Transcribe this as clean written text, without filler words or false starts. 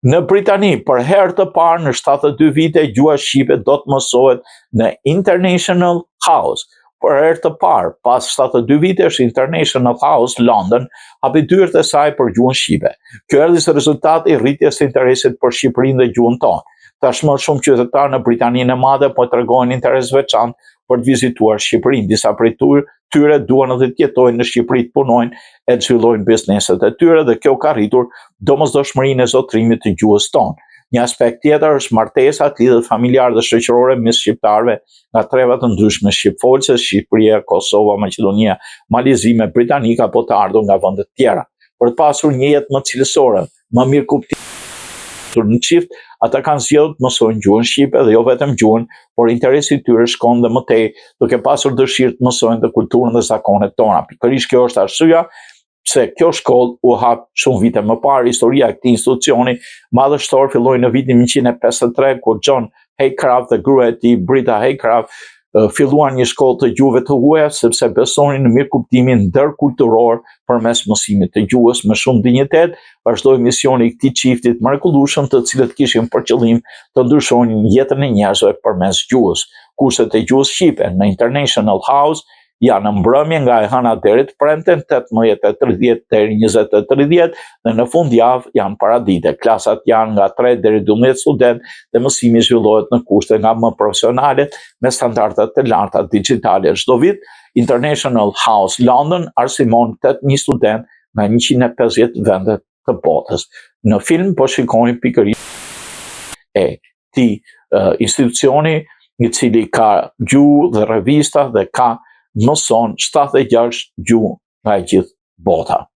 Në Britani, për herë të parë në 72 vite, gjuha shqipe do të mësohet në International House. Për herë të parë, pas 72 vitesh, International House London hapi dyert e saj për gjuhën shqipe. Kjo erdhi si rezultat i rritjes së interesit për Shqipërinë dhe gjuhën tonë. Tashmë shumë qytetarë në Britaninë e Madhe po tregojnë interes veçantë për të vizituar Shqipërinë. Disa prej tyre duan edhe të jetojnë në Shqipëri, të punojnë e të zhvillojnë bizneset e tyre dhe kjo ka rritur domosdoshmërinë e zotërimit të gjuhës tonë. Një aspekt tjetër është martesat, lidhet familjare dhe shoqërore mes shqiptarëve nga treva të ndryshme shqipfolëse, Shqipëria, Kosova, Maqedonia, Malizime, Britanika apo të ardhur nga vende të tjera. Për të pasur një jetë më cilësore, më mirë kuptuar në çift, ata kanë zgjedhur të mësojnë gjuhën shqipe dhe jo vetëm gjuhën, por interesi i tyre shkon dhe më tej, duke pasur dëshirë të mësojnë dhe kulturën dhe zakonet tona. Pikërisht kjo është arsyeja pse kjo shkollë u hap shumë vite më parë. Historia e këtij institucioni madhështor filloi në vitin 1953 kur John Haycraft dhe gruaja e tij Brita Haycraft filluan një shkollë të gjuhëve të huaja sepse besonin në mirëkuptimin ndërkulturor përmes mësimit të gjuhës. Me shumë dinjitet vazhdoi misioni i këtij çifti të mrekullueshëm, të cilët kishin për qëllim të ndryshonin jetën e njerëzve përmes gjuhës. Kurset e gjuhës shqipe në International House janë në mbrëmje nga e hëna deri të premten 18:30 deri 20:30 dhe në fundjavë janë paradite. Klasat janë nga 3 deri 12 studentë dhe mësimi zhvillohet në kushte nga më profesionale me standarde të larta digjitale. Çdo vit International House London arsimon 8.000 studentë nga 150 vende të botës. Në film po shikoni pikërisht e këtij institucioni i cili ka gjuhë dhe revista dhe ka mëson 76 gjuhë nga e gjithë bota.